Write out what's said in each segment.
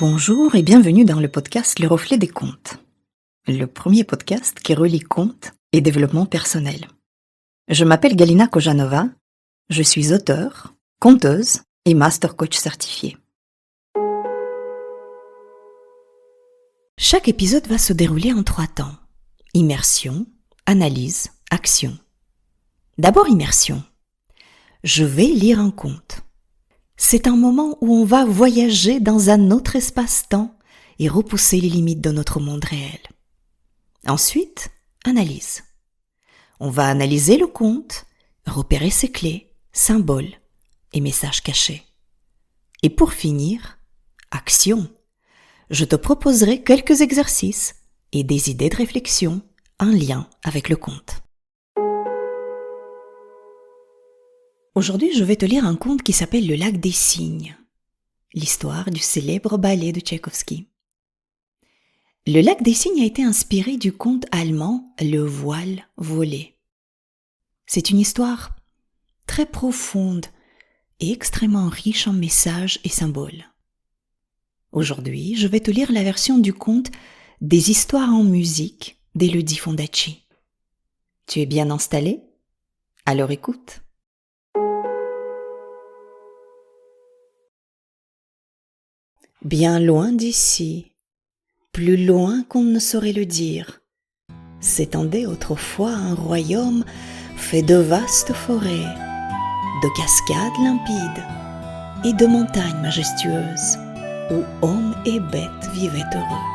Bonjour et bienvenue dans le podcast Le Reflet des Contes, le premier podcast qui relie contes et développement personnel. Je m'appelle Galina Kojanova, je suis auteure, conteuse et master coach certifié. Chaque épisode va se dérouler en 3 temps. Immersion, analyse, action. D'abord immersion. Je vais lire un conte. C'est un moment où on va voyager dans un autre espace-temps et repousser les limites de notre monde réel. Ensuite, analyse. On va analyser le conte, repérer ses clés, symboles et messages cachés. Et pour finir, action. Je te proposerai quelques exercices et des idées de réflexion en lien avec le conte. Aujourd'hui, je vais te lire un conte qui s'appelle Le Lac des Cygnes, l'histoire du célèbre ballet de Tchaïkovski. Le Lac des Cygnes a été inspiré du conte allemand Le Voile volé. C'est une histoire très profonde et extrêmement riche en messages et symboles. Aujourd'hui, je vais te lire la version du conte des histoires en musique d'Elodie Fondacci. Tu es bien installé? Alors écoute. Bien loin d'ici, plus loin qu'on ne saurait le dire, s'étendait autrefois un royaume fait de vastes forêts, de cascades limpides et de montagnes majestueuses, où hommes et bêtes vivaient heureux.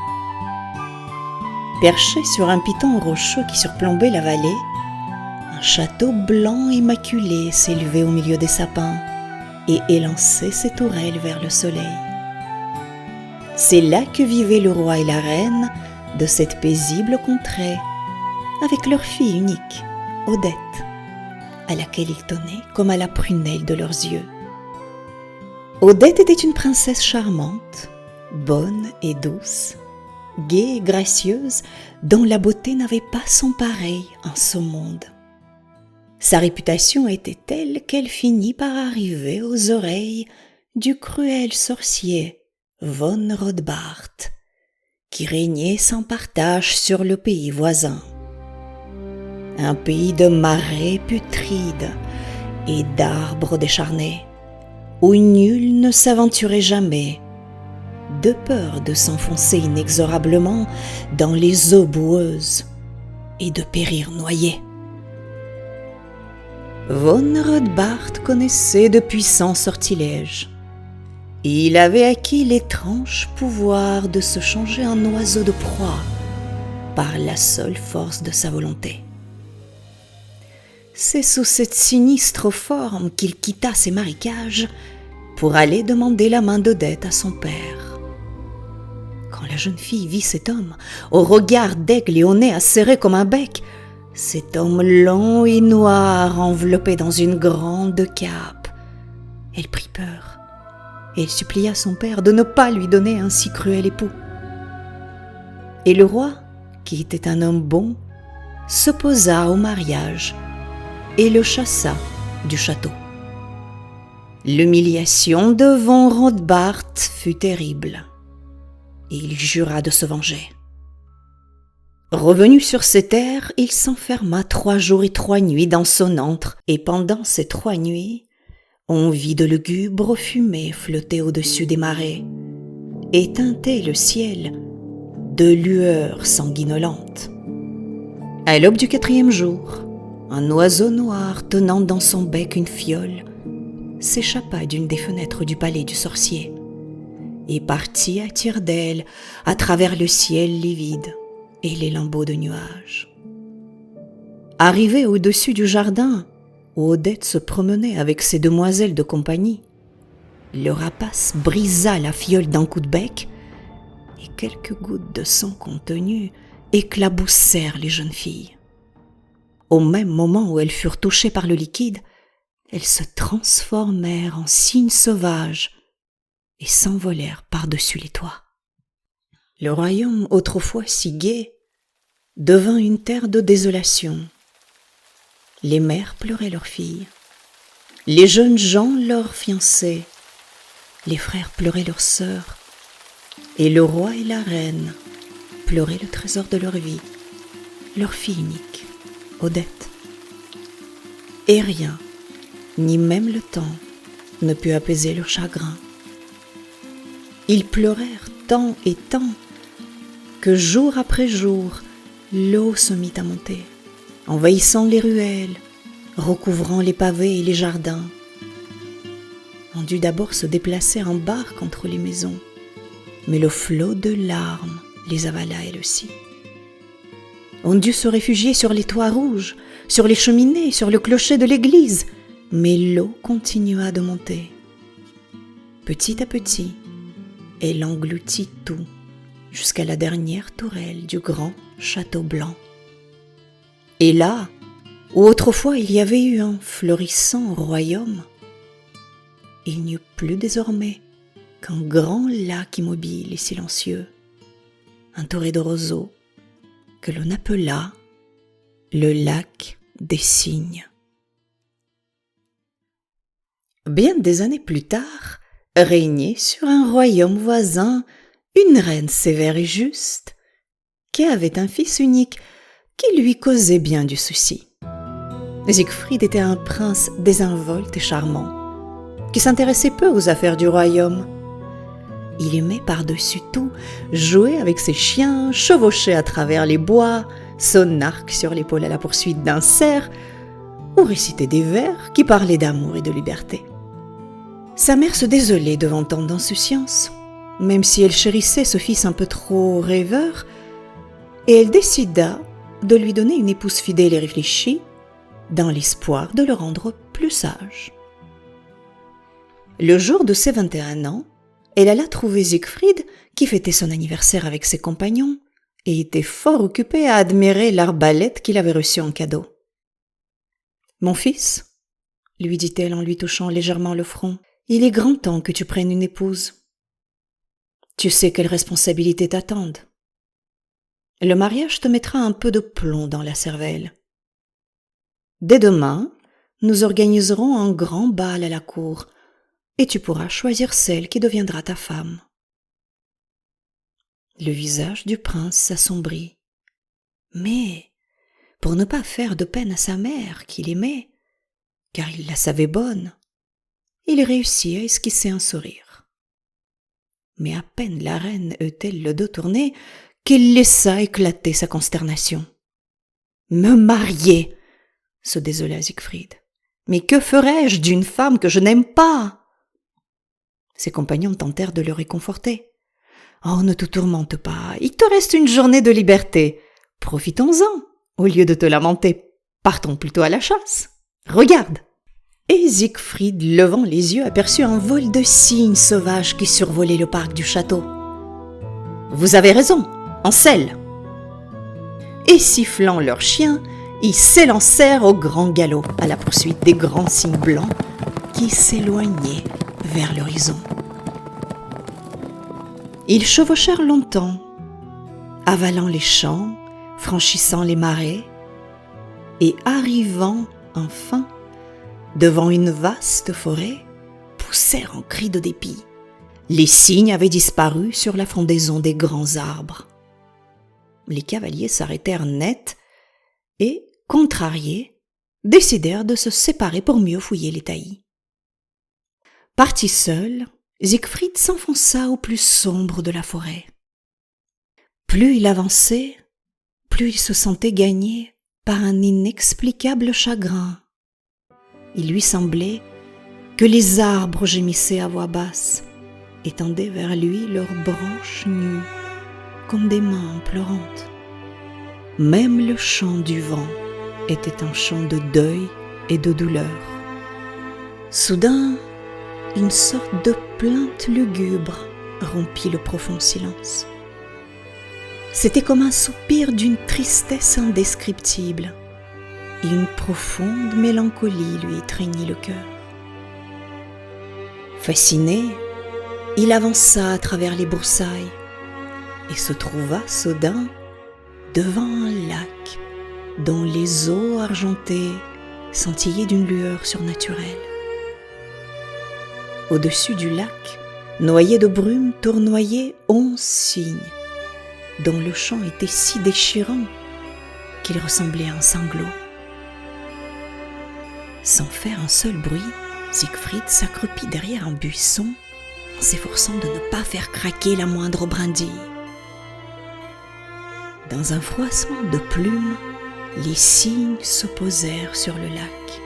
Perché sur un piton rocheux qui surplombait la vallée, un château blanc immaculé s'élevait au milieu des sapins et élançait ses tourelles vers le soleil. C'est là que vivaient le roi et la reine de cette paisible contrée, avec leur fille unique, Odette, à laquelle ils tenaient comme à la prunelle de leurs yeux. Odette était une princesse charmante, bonne et douce, gaie et gracieuse, dont la beauté n'avait pas son pareil en ce monde. Sa réputation était telle qu'elle finit par arriver aux oreilles du cruel sorcier von Rodbart, qui régnait sans partage sur le pays voisin. Un pays de marais putrides et d'arbres décharnés, où nul ne s'aventurait jamais, de peur de s'enfoncer inexorablement dans les eaux boueuses et de périr noyé. Von Rodbart connaissait de puissants sortilèges. Il avait acquis l'étrange pouvoir de se changer en oiseau de proie par la seule force de sa volonté. C'est sous cette sinistre forme qu'il quitta ses marécages pour aller demander la main d'Odette à son père. Quand la jeune fille vit cet homme, au regard d'aigle et au nez acéré comme un bec, cet homme long et noir enveloppé dans une grande cape, elle prit peur. Et elle supplia son père de ne pas lui donner un si cruel époux. Et le roi, qui était un homme bon, s'opposa au mariage et le chassa du château. L'humiliation de von Rodbart fut terrible, et il jura de se venger. Revenu sur ses terres, il s'enferma 3 jours et 3 nuits dans son antre, et pendant ces 3 nuits, on vit de lugubres fumées flotter au-dessus des marais et teinter le ciel de lueurs sanguinolentes. À l'aube du 4e jour, un oiseau noir tenant dans son bec une fiole s'échappa d'une des fenêtres du palais du sorcier et partit à tire-d'aile à travers le ciel livide et les lambeaux de nuages. Arrivé au-dessus du jardin, où Odette se promenait avec ses demoiselles de compagnie, le rapace brisa la fiole d'un coup de bec et quelques gouttes de son contenu éclaboussèrent les jeunes filles. Au même moment où elles furent touchées par le liquide, elles se transformèrent en cygnes sauvages et s'envolèrent par-dessus les toits. Le royaume, autrefois si gai, devint une terre de désolation. Les mères pleuraient leurs filles, les jeunes gens leurs fiancés, les frères pleuraient leurs sœurs, et le roi et la reine pleuraient le trésor de leur vie, leur fille unique, Odette. Et rien, ni même le temps, ne put apaiser leur chagrin. Ils pleurèrent tant et tant que jour après jour, l'eau se mit à monter, envahissant les ruelles, recouvrant les pavés et les jardins. On dut d'abord se déplacer en barque entre les maisons, mais le flot de larmes les avala elle aussi. On dut se réfugier sur les toits rouges, sur les cheminées, sur le clocher de l'église, mais l'eau continua de monter. Petit à petit, elle engloutit tout, jusqu'à la dernière tourelle du grand château blanc. Et là, où autrefois il y avait eu un florissant royaume, il n'y eut plus désormais qu'un grand lac immobile et silencieux, entouré de roseaux, que l'on appela le lac des cygnes. Bien des années plus tard, régnait sur un royaume voisin une reine sévère et juste, qui avait un fils unique qui lui causait bien du souci. Siegfried était un prince désinvolte et charmant, qui s'intéressait peu aux affaires du royaume. Il aimait par-dessus tout jouer avec ses chiens, chevaucher à travers les bois, son arc sur l'épaule à la poursuite d'un cerf, ou réciter des vers qui parlaient d'amour et de liberté. Sa mère se désolait devant tant d'insouciance, même si elle chérissait ce fils un peu trop rêveur, et elle décida de lui donner une épouse fidèle et réfléchie, dans l'espoir de le rendre plus sage. Le jour de ses 21 ans, elle alla trouver Siegfried, qui fêtait son anniversaire avec ses compagnons, et était fort occupé à admirer l'arbalète qu'il avait reçue en cadeau. « Mon fils, » lui dit-elle en lui touchant légèrement le front, « il est grand temps que tu prennes une épouse. Tu sais quelles responsabilités t'attendent. Le mariage te mettra un peu de plomb dans la cervelle. Dès demain, nous organiserons un grand bal à la cour, et tu pourras choisir celle qui deviendra ta femme. » Le visage du prince s'assombrit. Mais, pour ne pas faire de peine à sa mère qu'il aimait, car il la savait bonne, il réussit à esquisser un sourire. Mais à peine la reine eut-elle le dos tourné qu'il laissa éclater sa consternation. « Me marier !» se désola Siegfried. « Mais que ferais-je d'une femme que je n'aime pas ?» Ses compagnons tentèrent de le réconforter. « Oh, ne te tourmente pas, il te reste une journée de liberté. Profitons-en, au lieu de te lamenter. Partons plutôt à la chasse. Regarde !» Et Siegfried, levant les yeux, aperçut un vol de cygnes sauvages qui survolait le parc du château. « Vous avez raison, en selle !» Et sifflant leurs chiens, ils s'élancèrent au grand galop à la poursuite des grands cygnes blancs qui s'éloignaient vers l'horizon. Ils chevauchèrent longtemps, avalant les champs, franchissant les marais, et arrivant enfin devant une vaste forêt, poussèrent un cri de dépit. Les cygnes avaient disparu sur la frondaison des grands arbres. Les cavaliers s'arrêtèrent net et, contrariés, décidèrent de se séparer pour mieux fouiller les taillis. Parti seul, Siegfried s'enfonça au plus sombre de la forêt. Plus il avançait, plus il se sentait gagné par un inexplicable chagrin. Il lui semblait que les arbres gémissaient à voix basse et tendaient vers lui leurs branches nues, comme des mains pleurantes. Même le chant du vent était un chant de deuil et de douleur. Soudain, une sorte de plainte lugubre rompit le profond silence. C'était comme un soupir d'une tristesse indescriptible, et une profonde mélancolie lui étreignit le cœur. Fasciné, il avança à travers les broussailles et se trouva soudain devant un lac dont les eaux argentées scintillaient d'une lueur surnaturelle. Au-dessus du lac, Noyé de brume tournoyaient 11 cygnes, dont le chant était si déchirant qu'il ressemblait à un sanglot. Sans faire un seul bruit, Siegfried s'accroupit derrière un buisson en s'efforçant de ne pas faire craquer la moindre brindille. Dans un froissement de plumes, les cygnes se posèrent sur le lac,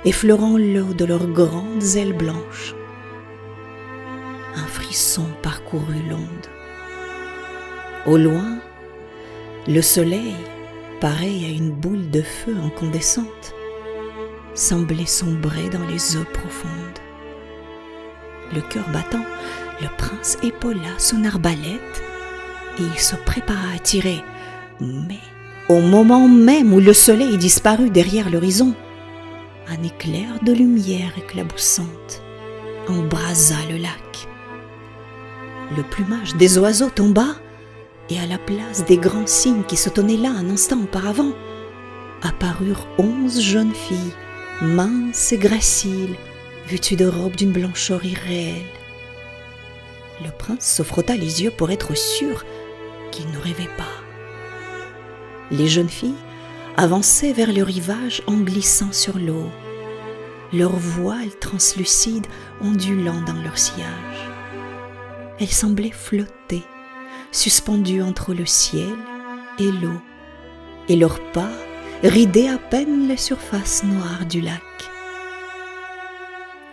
effleurant l'eau de leurs grandes ailes blanches. Un frisson parcourut l'onde. Au loin, le soleil, pareil à une boule de feu incandescente, semblait sombrer dans les eaux profondes. Le cœur battant, le prince épaula son arbalète et il se prépara à tirer. Mais au moment même où le soleil disparut derrière l'horizon, un éclair de lumière éclaboussante embrasa le lac. Le plumage des oiseaux tomba, et à la place des grands cygnes qui se tenaient là un instant auparavant, apparurent 11 jeunes filles, minces et graciles, vêtues de robes d'une blancheur irréelle. Le prince se frotta les yeux pour être sûr qu'il ne rêvait pas. Les jeunes filles avançaient vers le rivage en glissant sur l'eau, leurs voiles translucides ondulant dans leur sillage. Elles semblaient flotter, suspendues entre le ciel et l'eau, et leurs pas ridaient à peine les surfaces noires du lac.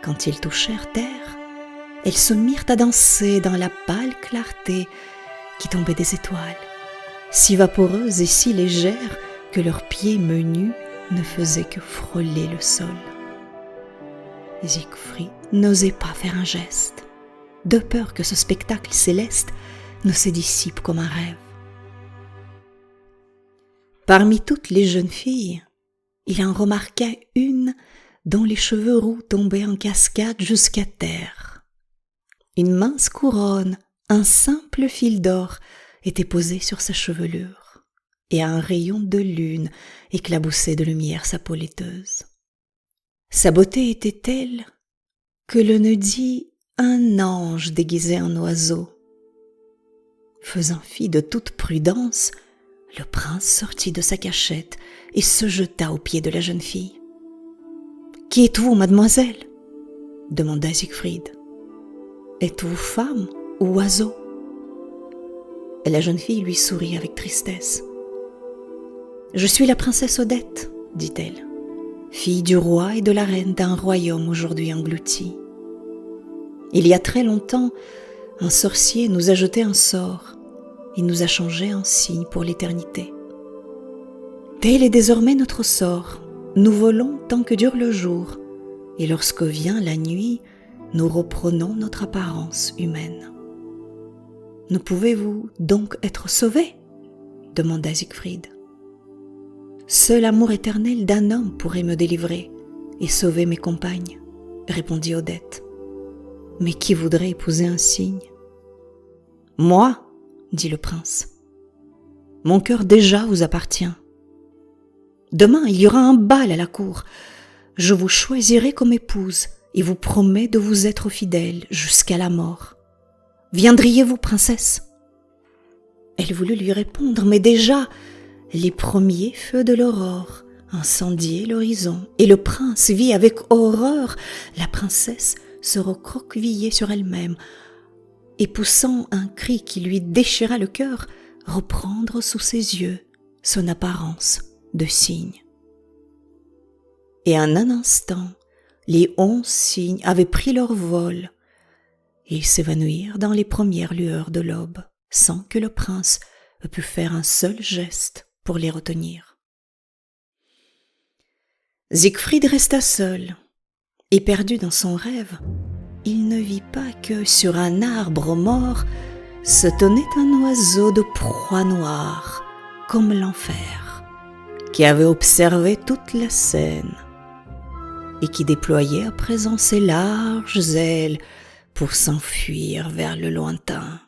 Quand ils touchèrent terre, elles se mirent à danser dans la pâle clarté qui tombait des étoiles, si vaporeuse et si légère que leurs pieds menus ne faisaient que frôler le sol. Siegfried n'osait pas faire un geste, de peur que ce spectacle céleste ne se dissipe comme un rêve. Parmi toutes les jeunes filles, il en remarqua une dont les cheveux roux tombaient en cascade jusqu'à terre. Une mince couronne, un simple fil d'or était posé sur sa chevelure, et un rayon de lune éclaboussait de lumière sa peau laiteuse. Sa beauté était telle que l'on eût dit un ange déguisé en oiseau. Faisant fi de toute prudence, le prince sortit de sa cachette et se jeta aux pieds de la jeune fille. « Qui êtes-vous, mademoiselle » demanda Siegfried. « Êtes-vous femme ou oiseau ?» La jeune fille lui sourit avec tristesse. « Je suis la princesse Odette, dit-elle, fille du roi et de la reine d'un royaume aujourd'hui englouti. Il y a très longtemps, un sorcier nous a jeté un sort et nous a changé en cygne pour l'éternité. Tel est désormais notre sort. Nous volons tant que dure le jour, et lorsque vient la nuit, nous reprenons notre apparence humaine. Ne pouvez-vous donc être sauvés ? Demanda Siegfried. Seul l'amour éternel d'un homme pourrait me délivrer et sauver mes compagnes, répondit Odette. Mais qui voudrait épouser un cygne ? Moi, dit le prince. Mon cœur déjà vous appartient. Demain, il y aura un bal à la cour. Je vous choisirai comme épouse et vous promets de vous être fidèle jusqu'à la mort. Viendriez-vous, princesse ? Elle voulut lui répondre, mais déjà, les premiers feux de l'aurore incendiaient l'horizon, et le prince vit avec horreur la princesse se recroqueviller sur elle-même, et poussant un cri qui lui déchira le cœur, reprendre sous ses yeux son apparence de cygne. Et en un instant, les 11 cygnes avaient pris leur vol, et ils s'évanouirent dans les premières lueurs de l'aube, sans que le prince ait pu faire un seul geste pour les retenir. Siegfried resta seul, et perdu dans son rêve, il ne vit pas que sur un arbre mort se tenait un oiseau de proie noire, comme l'enfer, qui avait observé toute la scène, et qui déployait à présent ses larges ailes pour s'enfuir vers le lointain.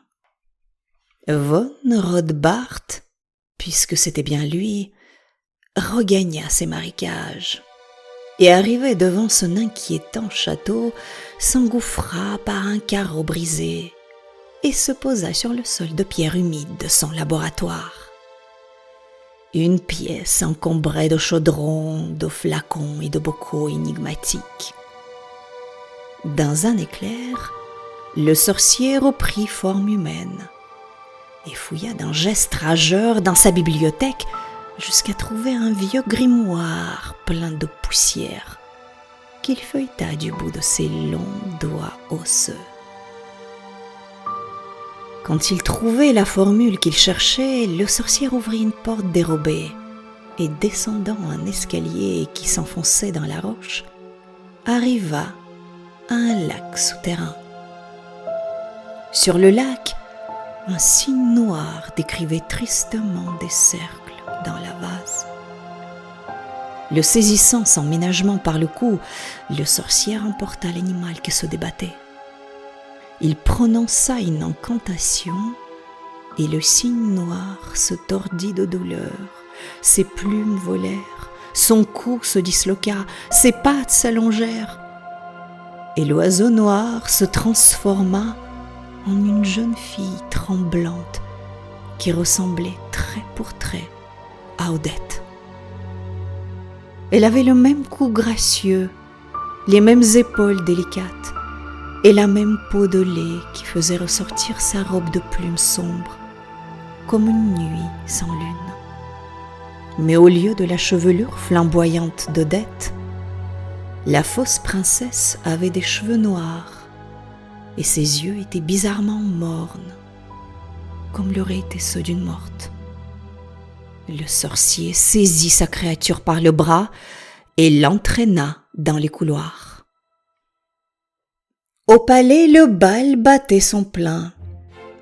Von Rodbart, puisque c'était bien lui, regagna ses marécages, et arrivé devant son inquiétant château, s'engouffra par un carreau brisé et se posa sur le sol de pierre humide de son laboratoire. Une pièce encombrée de chaudrons, de flacons et de bocaux énigmatiques. Dans un éclair, le sorcier reprit forme humaine et fouilla d'un geste rageur dans sa bibliothèque jusqu'à trouver un vieux grimoire plein de poussière qu'il feuilleta du bout de ses longs doigts osseux. Quand il trouvait la formule qu'il cherchait, le sorcier ouvrit une porte dérobée et, descendant un escalier qui s'enfonçait dans la roche, arriva à un lac souterrain. Sur le lac, un signe noir décrivait tristement des cercles dans la vase. Le saisissant sans ménagement par le cou, le sorcier emporta l'animal qui se débattait. Il prononça une incantation et le signe noir se tordit de douleur. Ses plumes volèrent, son cou se disloqua, ses pattes s'allongèrent et l'oiseau noir se transforma en une jeune fille tremblante qui ressemblait trait pour trait à Odette. Elle avait le même cou gracieux, les mêmes épaules délicates et la même peau de lait qui faisait ressortir sa robe de plumes sombres, comme une nuit sans lune. Mais au lieu de la chevelure flamboyante d'Odette, la fausse princesse avait des cheveux noirs et ses yeux étaient bizarrement mornes, comme l'auraient été ceux d'une morte. Le sorcier saisit sa créature par le bras et l'entraîna dans les couloirs. Au palais, le bal battait son plein.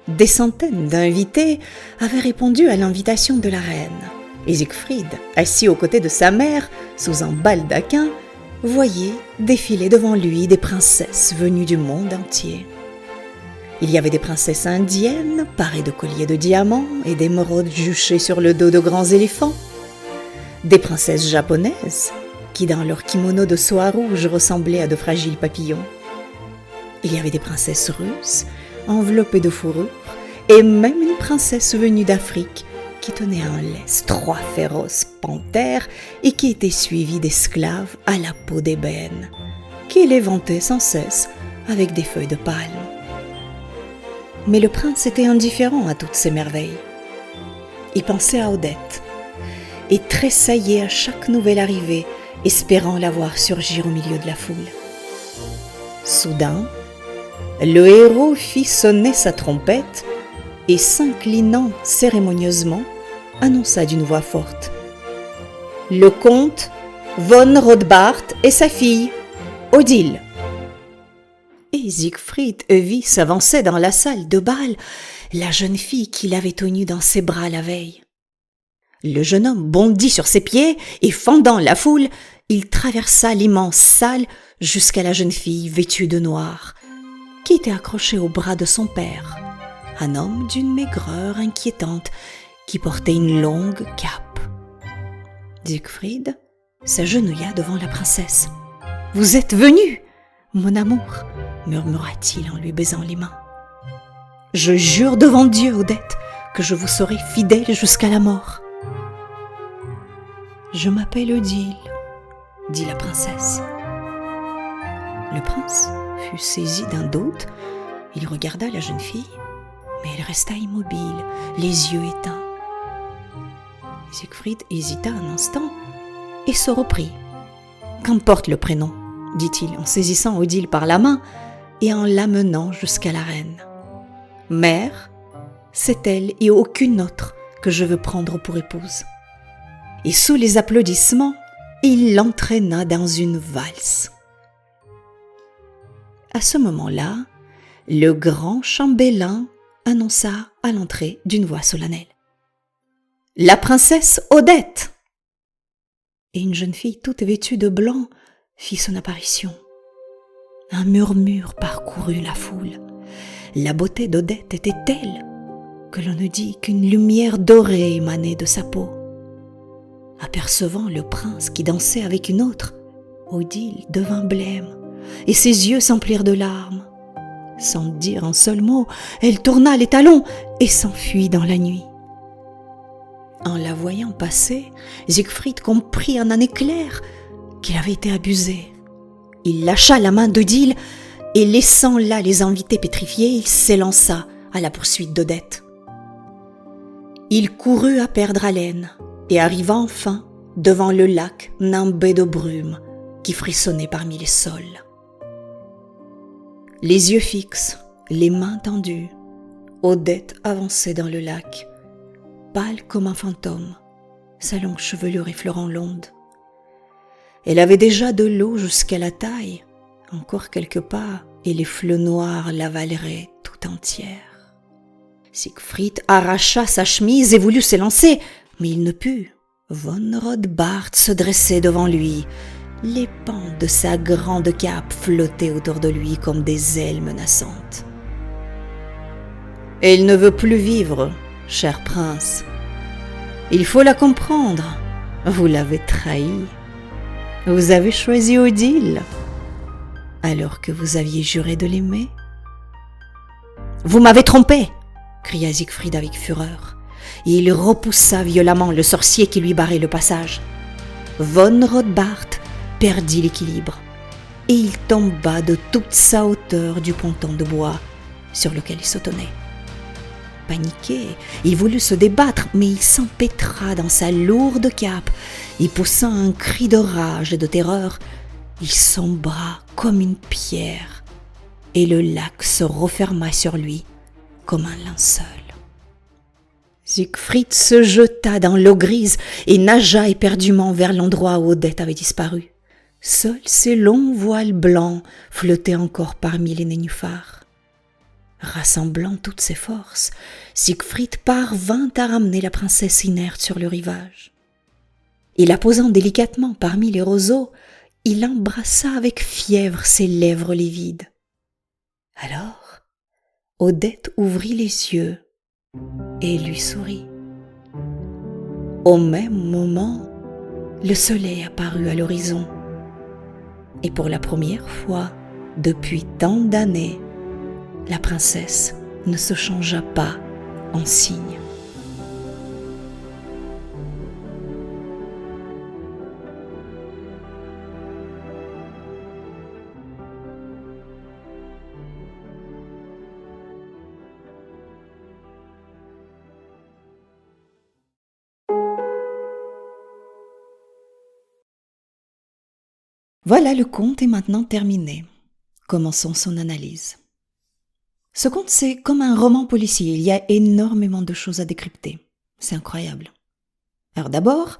Des centaines d'invités avaient répondu à l'invitation de la reine. Et Siegfried, assis aux côtés de sa mère, sous un baldaquin, voyait défiler devant lui des princesses venues du monde entier. Il y avait des princesses indiennes, parées de colliers de diamants et d'émeraudes juchées sur le dos de grands éléphants. Des princesses japonaises, qui dans leur kimono de soie rouge ressemblaient à de fragiles papillons. Il y avait des princesses russes, enveloppées de fourrure, et même une princesse venue d'Afrique, qui tenait en laisse 3 féroces panthères et qui était suivie d'esclaves à la peau d'ébène, qui les vantaient sans cesse avec des feuilles de palme. Mais le prince était indifférent à toutes ces merveilles. Il pensait à Odette et tressaillait à chaque nouvelle arrivée, espérant la voir surgir au milieu de la foule. Soudain, le héros fit sonner sa trompette et, s'inclinant cérémonieusement, annonça d'une voix forte : « Le comte von Rothbart et sa fille, Odile !» Et Siegfried vit s'avancer dans la salle de bal la jeune fille qu'il avait tenue dans ses bras la veille. Le jeune homme bondit sur ses pieds et, fendant la foule, il traversa l'immense salle jusqu'à la jeune fille vêtue de noir, qui était accrochée au bras de son père, un homme d'une maigreur inquiétante qui portait une longue cape. Siegfried s'agenouilla devant la princesse. « Vous êtes venue, mon amour !» murmura-t-il en lui baisant les mains. « Je jure devant Dieu, Odette, que je vous serai fidèle jusqu'à la mort. »« Je m'appelle Odile, » dit la princesse. Le prince fut saisi d'un doute. Il regarda la jeune fille, mais elle resta immobile, les yeux éteints. Siegfried hésita un instant et se reprit. « Qu'importe le prénom, » dit-il en saisissant Odile par la main et en l'amenant jusqu'à la reine. « Mère, c'est elle et aucune autre que je veux prendre pour épouse. » Et sous les applaudissements, il l'entraîna dans une valse. À ce moment-là, le grand chambellan annonça à l'entrée d'une voix solennelle : « La princesse Odette !» Et une jeune fille toute vêtue de blanc fit son apparition. Un murmure parcourut la foule. La beauté d'Odette était telle que l'on ne dit qu'une lumière dorée émanait de sa peau. Apercevant le prince qui dansait avec une autre, Odile devint blême, et ses yeux s'emplirent de larmes. Sans dire un seul mot, elle tourna les talons et s'enfuit dans la nuit. En la voyant passer, Siegfried comprit en un éclair qu'il avait été abusé. Il lâcha la main d'Odile et, laissant là les invités pétrifiés, il s'élança à la poursuite d'Odette. Il courut à perdre haleine et arriva enfin devant le lac nimbé de brume qui frissonnait parmi les saules. Les yeux fixes, les mains tendues, Odette avançait dans le lac, pâle comme un fantôme, sa longue chevelure effleurant l'onde. Elle avait déjà de l'eau jusqu'à la taille, encore quelques pas, et les flots noirs l'avaleraient tout entière. Siegfried arracha sa chemise et voulut s'élancer, mais il ne put. Von Rodbart se dressait devant lui. Les pans de sa grande cape flottaient autour de lui comme des ailes menaçantes. « Elle ne veut plus vivre, cher prince. Il faut la comprendre. Vous l'avez trahie. Vous avez choisi Odile, alors que vous aviez juré de l'aimer. »« Vous m'avez trompé !» cria Siegfried avec fureur. Et il repoussa violemment le sorcier qui lui barrait le passage. Von Rodbart perdit l'équilibre et il tomba de toute sa hauteur du ponton de bois sur lequel il sautonnait. Paniqué, il voulut se débattre, mais il s'empêtra dans sa lourde cape et poussant un cri de rage et de terreur, il sombra comme une pierre et le lac se referma sur lui comme un linceul. Siegfried se jeta dans l'eau grise et nagea éperdument vers l'endroit où Odette avait disparu. Seuls ses longs voiles blancs flottaient encore parmi les nénuphars. Rassemblant toutes ses forces, Siegfried parvint à ramener la princesse inerte sur le rivage. Et la posant délicatement parmi les roseaux, il embrassa avec fièvre ses lèvres livides. Alors, Odette ouvrit les yeux et lui sourit. Au même moment, le soleil apparut à l'horizon. Et pour la première fois depuis tant d'années, la princesse ne se changea pas en cygne. Voilà, le conte est maintenant terminé. Commençons son analyse. Ce conte, c'est comme un roman policier. Il y a énormément de choses à décrypter. C'est incroyable. Alors d'abord,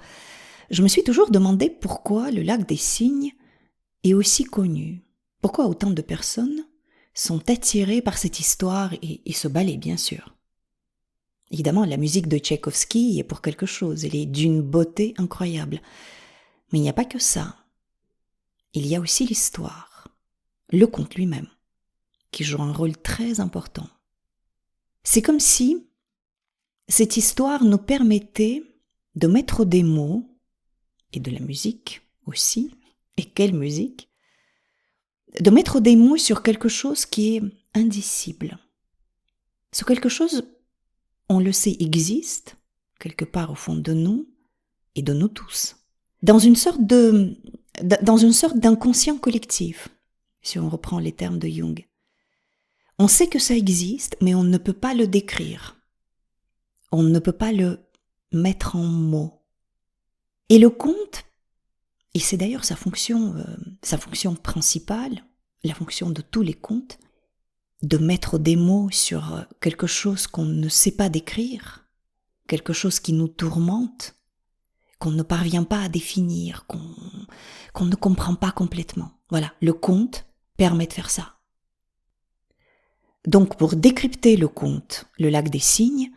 je me suis toujours demandé pourquoi le lac des Cygnes est aussi connu. Pourquoi autant de personnes sont attirées par cette histoire et ce ballet, bien sûr. Évidemment, la musique de Tchaïkovski est pour quelque chose. Elle est d'une beauté incroyable. Mais il n'y a pas que ça. Il y a aussi l'histoire, le conte lui-même, qui joue un rôle très important. C'est comme si cette histoire nous permettait de mettre des mots, et de la musique aussi, et quelle musique, de mettre des mots sur quelque chose qui est indicible. Ce quelque chose, on le sait, existe, quelque part au fond de nous, et de nous tous, dans une sorte d'inconscient collectif, si on reprend les termes de Jung. On sait que ça existe, mais on ne peut pas le décrire. On ne peut pas le mettre en mots. Et le conte, et c'est d'ailleurs sa fonction principale, la fonction de tous les contes, de mettre des mots sur quelque chose qu'on ne sait pas décrire, quelque chose qui nous tourmente, qu'on ne parvient pas à définir, qu'on ne comprend pas complètement. Voilà, le conte permet de faire ça. Donc pour décrypter le conte, le lac des Cygnes,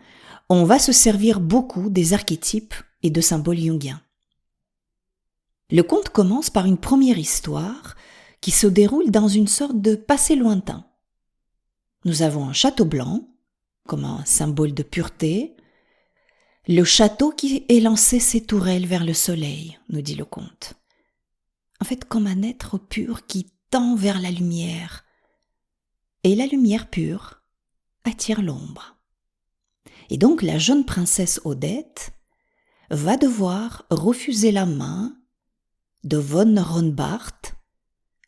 on va se servir beaucoup des archétypes et de symboles jungiens. Le conte commence par une première histoire qui se déroule dans une sorte de passé lointain. Nous avons un château blanc, comme un symbole de pureté, le château qui élançait ses tourelles vers le soleil, nous dit le conte. en fait comme un être pur qui tend vers la lumière. Et la lumière pure attire l'ombre. Et donc la jeune princesse Odette va devoir refuser la main de von Ronbart,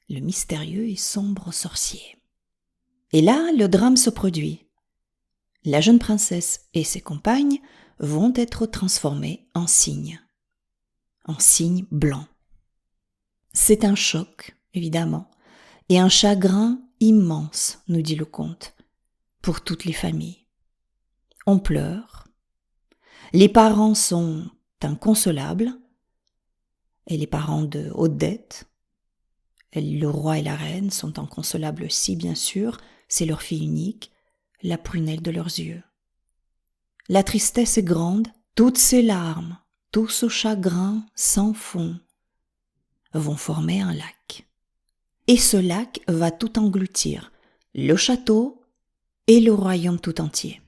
le mystérieux et sombre sorcier. Et là, le drame se produit. La jeune princesse et ses compagnes vont être transformées en cygnes blancs. C'est un choc, évidemment, et un chagrin immense, nous dit le conte, pour toutes les familles. On pleure, les parents sont inconsolables, et les parents de Odette, le roi et la reine sont inconsolables aussi, bien sûr, c'est leur fille unique, la prunelle de leurs yeux. La tristesse est grande, toutes ces larmes, tout ce chagrin sans fond vont former un lac. Et ce lac va tout engloutir, le château et le royaume tout entier.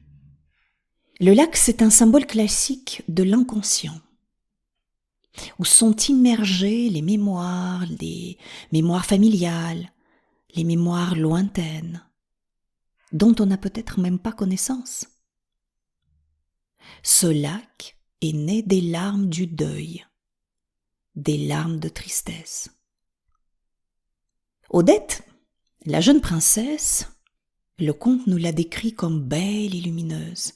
Le lac, c'est un symbole classique de l'inconscient, où sont immergées les mémoires familiales, les mémoires lointaines, dont on n'a peut-être même pas connaissance. Ce lac est né des larmes du deuil, des larmes de tristesse. Odette, la jeune princesse, le conte nous la décrit comme belle et lumineuse.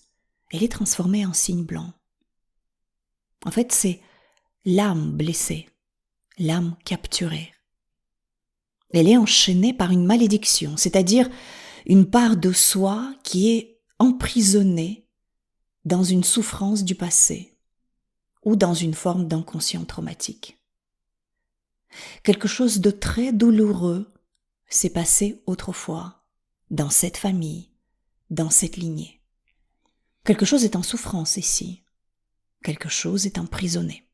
Elle est transformée en cygne blanc. En fait, c'est l'âme blessée, l'âme capturée. Elle est enchaînée par une malédiction, c'est-à-dire une part de soi qui est emprisonnée dans une souffrance du passé ou dans une forme d'inconscient traumatique. Quelque chose de très douloureux s'est passé autrefois, dans cette famille, dans cette lignée. Quelque chose est en souffrance ici, quelque chose est emprisonné.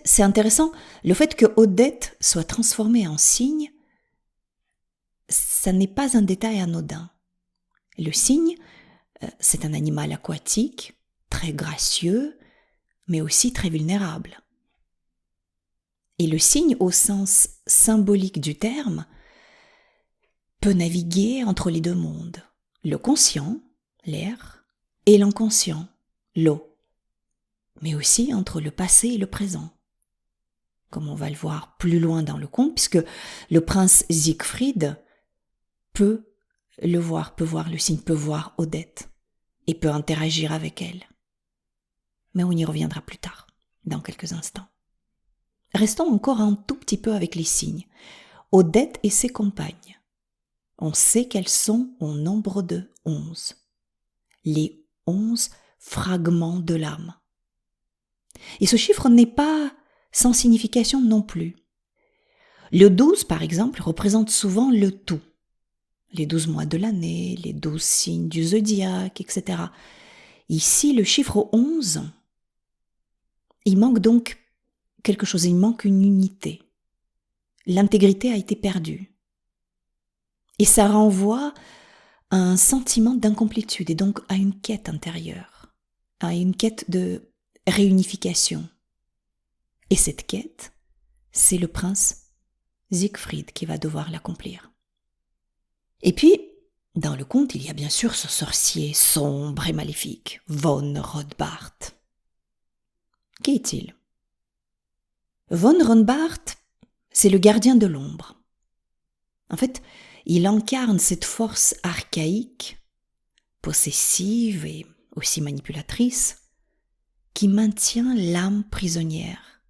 C'est intéressant, le fait que Odette soit transformée en cygne, ça n'est pas un détail anodin. Le cygne, c'est un animal aquatique, très gracieux, mais aussi très vulnérable. Et le cygne, au sens symbolique du terme, peut naviguer entre les deux mondes, le conscient, l'air, et l'inconscient, l'eau, mais aussi entre le passé et le présent, comme on va le voir plus loin dans le conte, puisque le prince Siegfried peut voir le cygne, peut voir Odette, et peut interagir avec elle. Mais on y reviendra plus tard, dans quelques instants. Restons encore un tout petit peu avec les cygnes. Odette et ses compagnes. On sait qu'elles sont au nombre de 11. Les 11 fragments de l'âme. Et ce chiffre n'est pas sans signification non plus. Le 12, par exemple, représente souvent le tout. Les 12 mois de l'année, les 12 signes du zodiaque, etc. Ici, le chiffre 11, il manque donc quelque chose, il manque une unité. L'intégrité a été perdue. Et ça renvoie à un sentiment d'incomplétude et donc à une quête intérieure, à une quête de réunification. Et cette quête, c'est le prince Siegfried qui va devoir l'accomplir. Et puis, dans le conte, il y a bien sûr ce sorcier sombre et maléfique, von Ronbart. Qui est-il ? Von Ronbart, c'est le gardien de l'ombre. En fait, il incarne cette force archaïque, possessive et aussi manipulatrice, qui maintient l'âme prisonnière.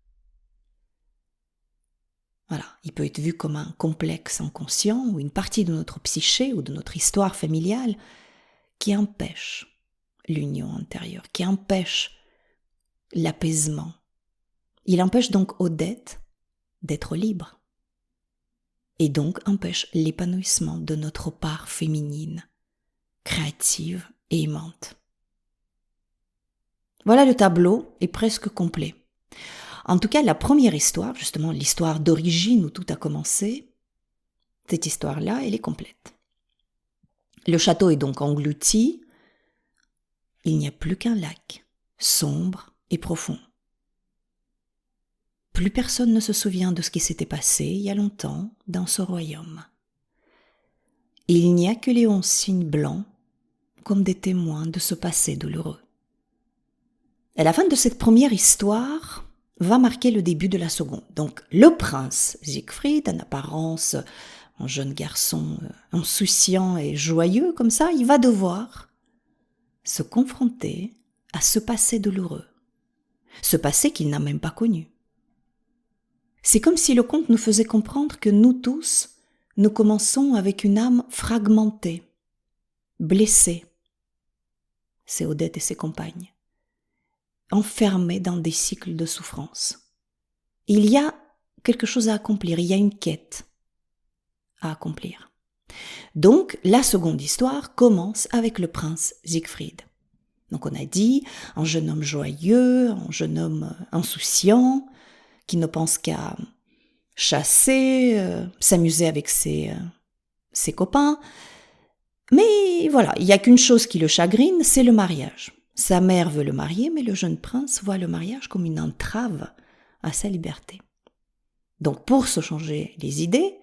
Voilà, il peut être vu comme un complexe inconscient ou une partie de notre psyché ou de notre histoire familiale qui empêche l'union intérieure, qui empêche l'apaisement. Il empêche donc Odette d'être libre et donc empêche l'épanouissement de notre part féminine, créative et aimante. Voilà, le tableau est presque complet. En tout cas, la première histoire, justement l'histoire d'origine où tout a commencé, cette histoire-là, elle est complète. Le château est donc englouti, il n'y a plus qu'un lac, sombre et profond. Plus personne ne se souvient de ce qui s'était passé il y a longtemps dans ce royaume. Il n'y a que les 11 cygnes blancs comme des témoins de ce passé douloureux. Et la fin de cette première histoire va marquer le début de la seconde. Donc le prince Siegfried, en apparence un jeune garçon insouciant et joyeux comme ça, il va devoir se confronter à ce passé douloureux, ce passé qu'il n'a même pas connu. C'est comme si le conte nous faisait comprendre que nous tous, nous commençons avec une âme fragmentée, blessée. C'est Odette et ses compagnes, enfermées dans des cycles de souffrance. Il y a quelque chose à accomplir, il y a une quête à accomplir. Donc, la seconde histoire commence avec le prince Siegfried. Donc, on a dit un jeune homme joyeux, un jeune homme insouciant, qui ne pense qu'à chasser, s'amuser avec ses copains. Mais voilà, il n'y a qu'une chose qui le chagrine, c'est le mariage. Sa mère veut le marier, mais le jeune prince voit le mariage comme une entrave à sa liberté. Donc, pour se changer les idées,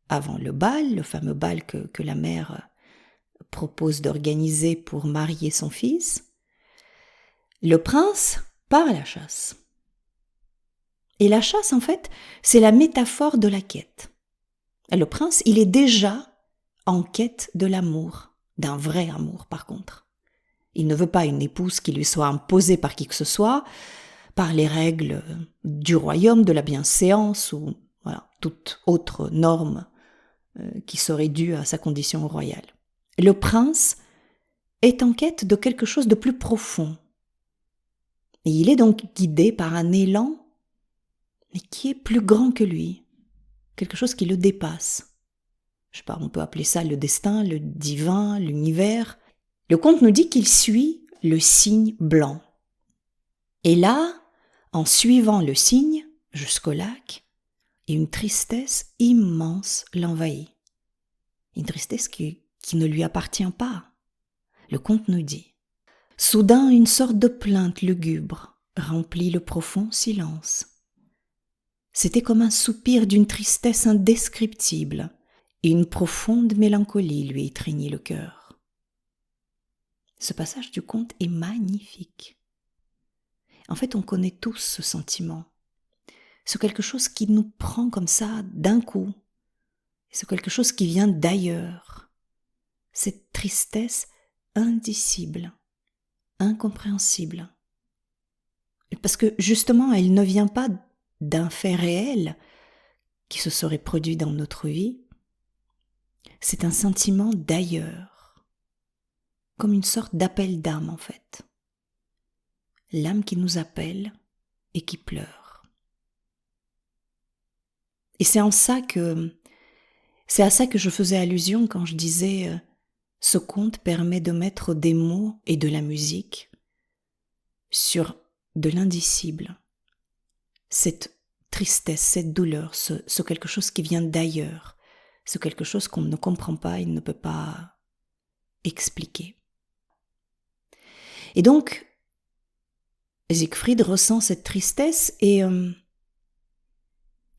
avant le bal, le fameux bal que la mère propose d'organiser pour marier son fils, le prince part à la chasse. Et la chasse, en fait, c'est la métaphore de la quête. Et le prince, il est déjà en quête de l'amour, d'un vrai amour par contre. Il ne veut pas une épouse qui lui soit imposée par qui que ce soit, par les règles du royaume, de la bienséance ou voilà, toute autre norme qui serait due à sa condition royale. Le prince est en quête de quelque chose de plus profond. Et il est donc guidé par un élan, mais qui est plus grand que lui, quelque chose qui le dépasse. Je sais pas, on peut appeler ça le destin, le divin, l'univers. Le conte nous dit qu'il suit le cygne blanc. Et là, en suivant le cygne jusqu'au lac, et une tristesse immense l'envahit. Une tristesse qui ne lui appartient pas. Le conte nous dit. Soudain, une sorte de plainte lugubre remplit le profond silence. C'était comme un soupir d'une tristesse indescriptible, et une profonde mélancolie lui étreignit le cœur. Ce passage du conte est magnifique. En fait, on connaît tous ce sentiment. C'est quelque chose qui nous prend comme ça d'un coup. C'est quelque chose qui vient d'ailleurs. Cette tristesse indicible, incompréhensible. Parce que justement, elle ne vient pas d'un fait réel qui se serait produit dans notre vie. C'est un sentiment d'ailleurs, comme une sorte d'appel d'âme en fait. L'âme qui nous appelle et qui pleure. Et c'est à ça que je faisais allusion quand je disais ce conte permet de mettre des mots et de la musique sur de l'indicible, cette tristesse, cette douleur, ce quelque chose qui vient d'ailleurs, ce quelque chose qu'on ne comprend pas et ne peut pas expliquer. Et donc, Siegfried ressent cette tristesse et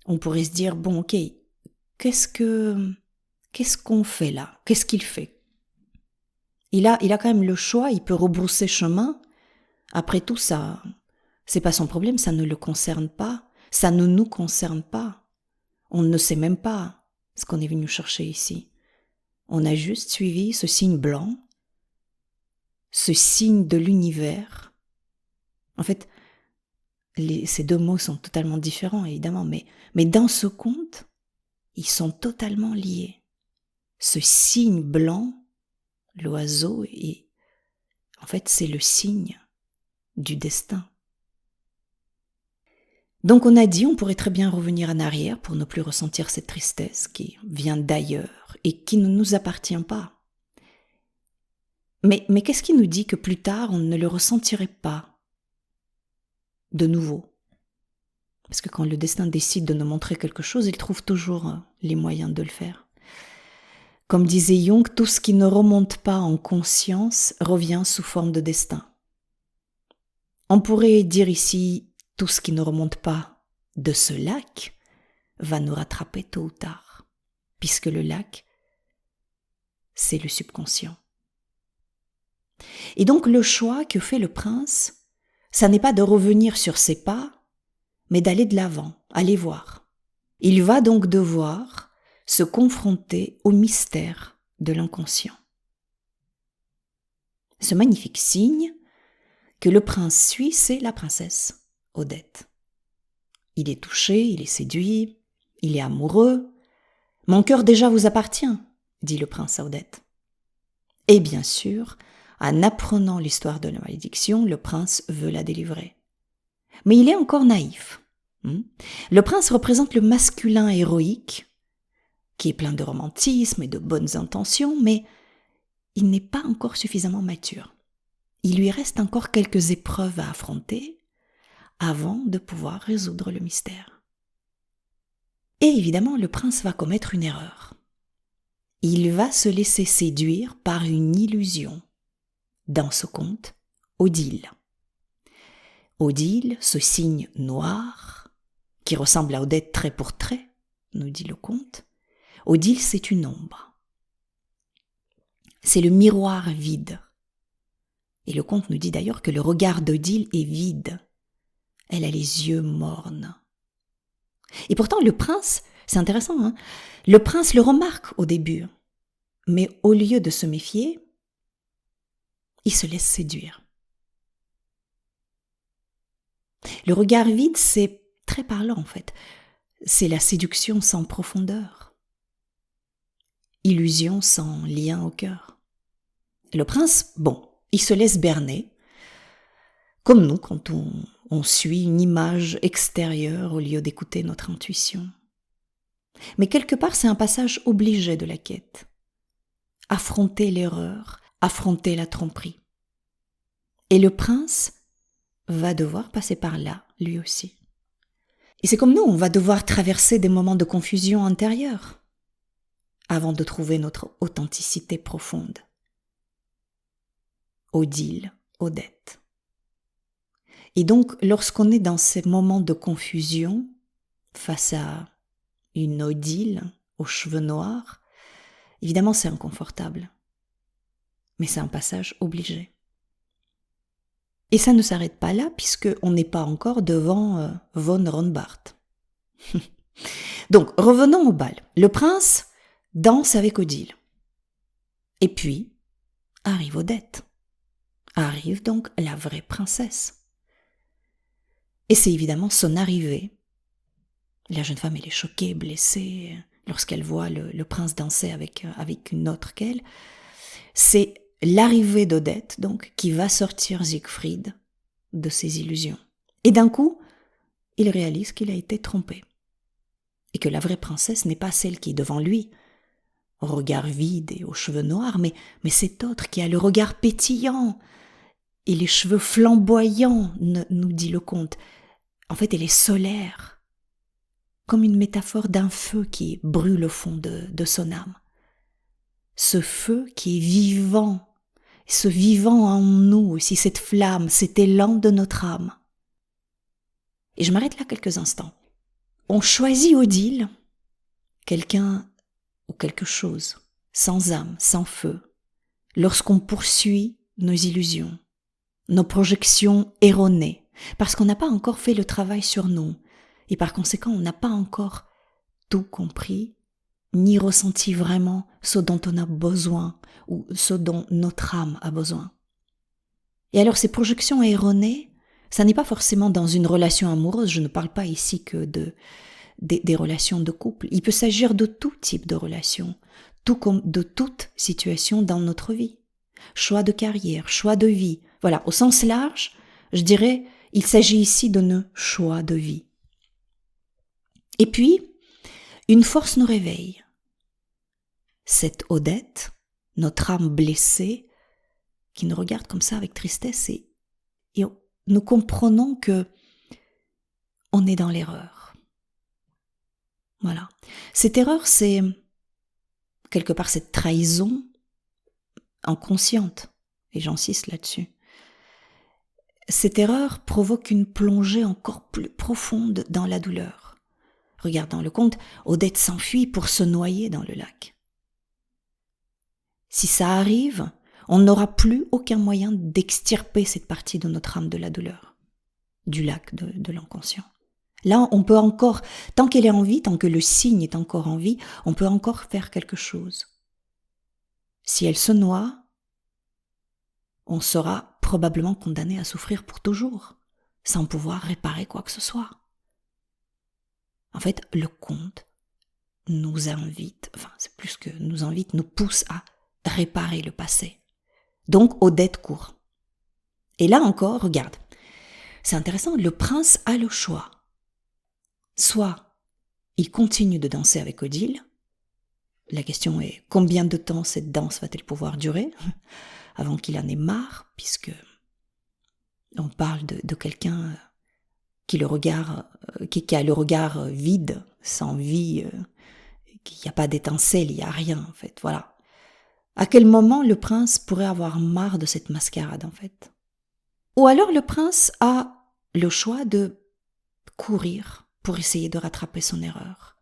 on pourrait se dire, bon ok, qu'est-ce qu'on fait là? Qu'est-ce qu'il fait? Il a quand même le choix, il peut rebrousser chemin. Après tout, ça, c'est pas son problème, ça ne le concerne pas, ça ne nous concerne pas. On ne sait même pas ce qu'on est venu chercher ici. On a juste suivi ce signe blanc, ce signe de l'univers. En fait, ces deux mots sont totalement différents, évidemment, mais dans ce conte, ils sont totalement liés. Ce signe blanc, l'oiseau, en fait, c'est le signe du destin. Donc on a dit, on pourrait très bien revenir en arrière pour ne plus ressentir cette tristesse qui vient d'ailleurs et qui ne nous appartient pas. Mais qu'est-ce qui nous dit que plus tard on ne le ressentirait pas de nouveau? Parce que quand le destin décide de nous montrer quelque chose, il trouve toujours les moyens de le faire. Comme disait Jung, tout ce qui ne remonte pas en conscience revient sous forme de destin. On pourrait dire ici tout ce qui ne remonte pas de ce lac va nous rattraper tôt ou tard, puisque le lac, c'est le subconscient. Et donc le choix que fait le prince, ça n'est pas de revenir sur ses pas, mais d'aller de l'avant, aller voir. Il va donc devoir se confronter au mystère de l'inconscient. Ce magnifique signe que le prince suit, c'est la princesse Odette. Il est touché, il est séduit, il est amoureux. « Mon cœur déjà vous appartient », dit le prince à Odette. Et bien sûr, en apprenant l'histoire de la malédiction, le prince veut la délivrer. Mais il est encore naïf. Le prince représente le masculin héroïque, qui est plein de romantisme et de bonnes intentions, mais il n'est pas encore suffisamment mature. Il lui reste encore quelques épreuves à affronter avant de pouvoir résoudre le mystère. Et évidemment, le prince va commettre une erreur. Il va se laisser séduire par une illusion. Dans ce conte, Odile. Odile, ce cygne noir, qui ressemble à Odette trait pour trait, nous dit le conte. Odile, c'est une ombre. C'est le miroir vide. Et le conte nous dit d'ailleurs que le regard d'Odile est vide. Elle a les yeux mornes. Et pourtant, le prince, c'est intéressant, le prince le remarque au début. Mais au lieu de se méfier, il se laisse séduire. Le regard vide, c'est très parlant en fait. C'est la séduction sans profondeur. Illusion sans lien au cœur. Et le prince, il se laisse berner, comme nous quand on suit une image extérieure au lieu d'écouter notre intuition. Mais quelque part, c'est un passage obligé de la quête. Affronter l'erreur, affronter la tromperie. Et le prince va devoir passer par là, lui aussi. Et c'est comme nous, on va devoir traverser des moments de confusion intérieure avant de trouver notre authenticité profonde. Odile, Odette. Et donc, lorsqu'on est dans ces moments de confusion, face à une Odile aux cheveux noirs, évidemment c'est inconfortable. Mais c'est un passage obligé. Et ça ne s'arrête pas là, puisqu'on n'est pas encore devant von Ronbart. Donc, revenons au bal. Le prince danse avec Odile. Et puis, arrive Odette. Arrive donc la vraie princesse. Et c'est évidemment son arrivée. La jeune femme, elle est choquée, blessée, lorsqu'elle voit le prince danser avec une autre qu'elle. C'est l'arrivée d'Odette, donc, qui va sortir Siegfried de ses illusions. Et d'un coup, il réalise qu'il a été trompé. Et que la vraie princesse n'est pas celle qui est devant lui, au regard vide et aux cheveux noirs, mais cette autre qui a le regard pétillant et les cheveux flamboyants, nous dit le conte. En fait, elle est solaire, comme une métaphore d'un feu qui brûle au fond de son âme. Ce feu qui est vivant, ce vivant en nous aussi, cette flamme, cet élan de notre âme. Et je m'arrête là quelques instants. On choisit Odile, quelqu'un ou quelque chose, sans âme, sans feu, lorsqu'on poursuit nos illusions, nos projections erronées, parce qu'on n'a pas encore fait le travail sur nous, et par conséquent, on n'a pas encore tout compris, ni ressenti vraiment ce dont on a besoin, ou ce dont notre âme a besoin. Et alors, ces projections erronées, ça n'est pas forcément dans une relation amoureuse, je ne parle pas ici que des relations de couple. Il peut s'agir de tout type de relation, tout comme de toute situation dans notre vie. Choix de carrière, choix de vie. Voilà, au sens large, je dirais, il s'agit ici de nos choix de vie. Et puis, une force nous réveille. Cette Odette, notre âme blessée, qui nous regarde comme ça avec tristesse et nous comprenons que on est dans l'erreur. Voilà. Cette erreur, c'est quelque part cette trahison inconsciente, et j'insiste là-dessus. Cette erreur provoque une plongée encore plus profonde dans la douleur. Regarde dans le conte, Odette s'enfuit pour se noyer dans le lac. Si ça arrive, on n'aura plus aucun moyen d'extirper cette partie de notre âme de la douleur, du lac de l'inconscient. Là, on peut encore, tant qu'elle est en vie, tant que le signe est encore en vie, on peut encore faire quelque chose. Si elle se noie, on sera probablement condamné à souffrir pour toujours, sans pouvoir réparer quoi que ce soit. En fait, le conte nous invite, c'est plus que nous invite, nous pousse à réparer le passé. Donc, Odette court. Et là encore, regarde, c'est intéressant, le prince a le choix. Soit il continue de danser avec Odile. La question est, combien de temps cette danse va-t-elle pouvoir durer avant qu'il en ait marre, puisque on parle de quelqu'un qui a le regard vide, sans vie, qu'il n'y a pas d'étincelle, il n'y a rien en fait, voilà. À quel moment le prince pourrait avoir marre de cette mascarade en fait? Ou alors le prince a le choix de courir pour essayer de rattraper son erreur.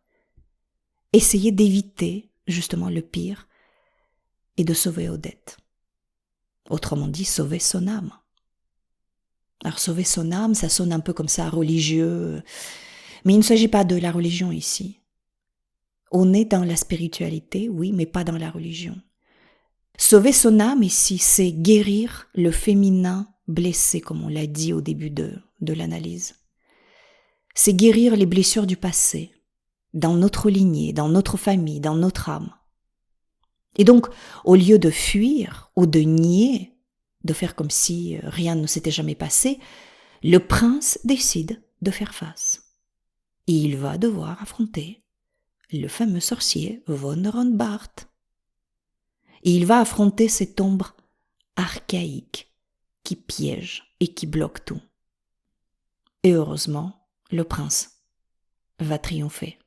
Essayer d'éviter justement le pire et de sauver Odette. Autrement dit, sauver son âme. Alors sauver son âme, ça sonne un peu comme ça religieux, mais il ne s'agit pas de la religion ici. On est dans la spiritualité, oui, mais pas dans la religion. Sauver son âme ici, c'est guérir le féminin blessé, comme on l'a dit au début de l'analyse. C'est guérir les blessures du passé, dans notre lignée, dans notre famille, dans notre âme. Et donc, au lieu de fuir ou de nier, de faire comme si rien ne s'était jamais passé, le prince décide de faire face. Et il va devoir affronter le fameux sorcier von Ronbart. Et il va affronter cette ombre archaïque qui piège et qui bloque tout. Et heureusement, le prince va triompher,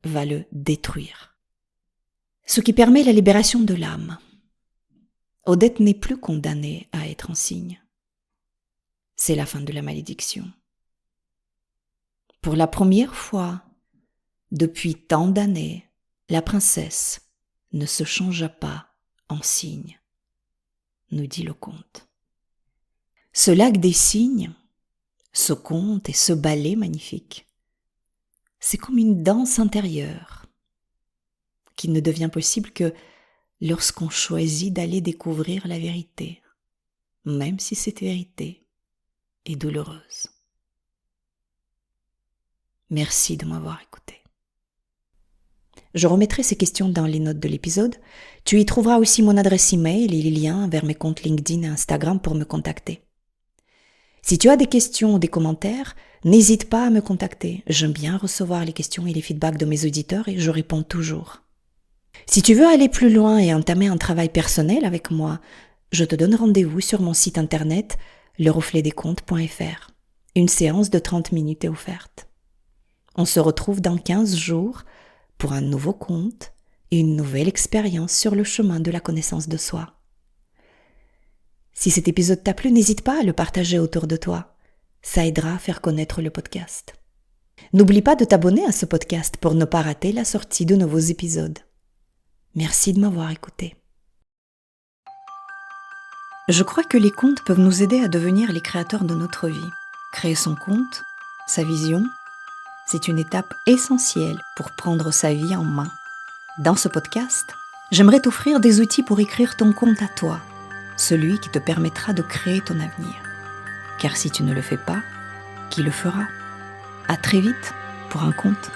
va le détruire. Ce qui permet la libération de l'âme. Odette n'est plus condamnée à être en cygne. C'est la fin de la malédiction. Pour la première fois, depuis tant d'années, la princesse ne se changea pas en cygne, nous dit le conte. Ce lac des cygnes, ce conte et ce ballet magnifique, c'est comme une danse intérieure qui ne devient possible que lorsqu'on choisit d'aller découvrir la vérité, même si cette vérité est douloureuse. Merci de m'avoir écouté. Je remettrai ces questions dans les notes de l'épisode. Tu y trouveras aussi mon adresse email et les liens vers mes comptes LinkedIn et Instagram pour me contacter. Si tu as des questions ou des commentaires, n'hésite pas à me contacter. J'aime bien recevoir les questions et les feedbacks de mes auditeurs et je réponds toujours. Si tu veux aller plus loin et entamer un travail personnel avec moi, je te donne rendez-vous sur mon site internet lerefletdescontes.fr. Une séance de 30 minutes est offerte. On se retrouve dans 15 jours pour un nouveau conte et une nouvelle expérience sur le chemin de la connaissance de soi. Si cet épisode t'a plu, n'hésite pas à le partager autour de toi. Ça aidera à faire connaître le podcast. N'oublie pas de t'abonner à ce podcast pour ne pas rater la sortie de nouveaux épisodes. Merci de m'avoir écouté. Je crois que les contes peuvent nous aider à devenir les créateurs de notre vie. Créer son conte, sa vision, c'est une étape essentielle pour prendre sa vie en main. Dans ce podcast, j'aimerais t'offrir des outils pour écrire ton conte à toi, celui qui te permettra de créer ton avenir. Car si tu ne le fais pas, qui le fera? À très vite pour un conte.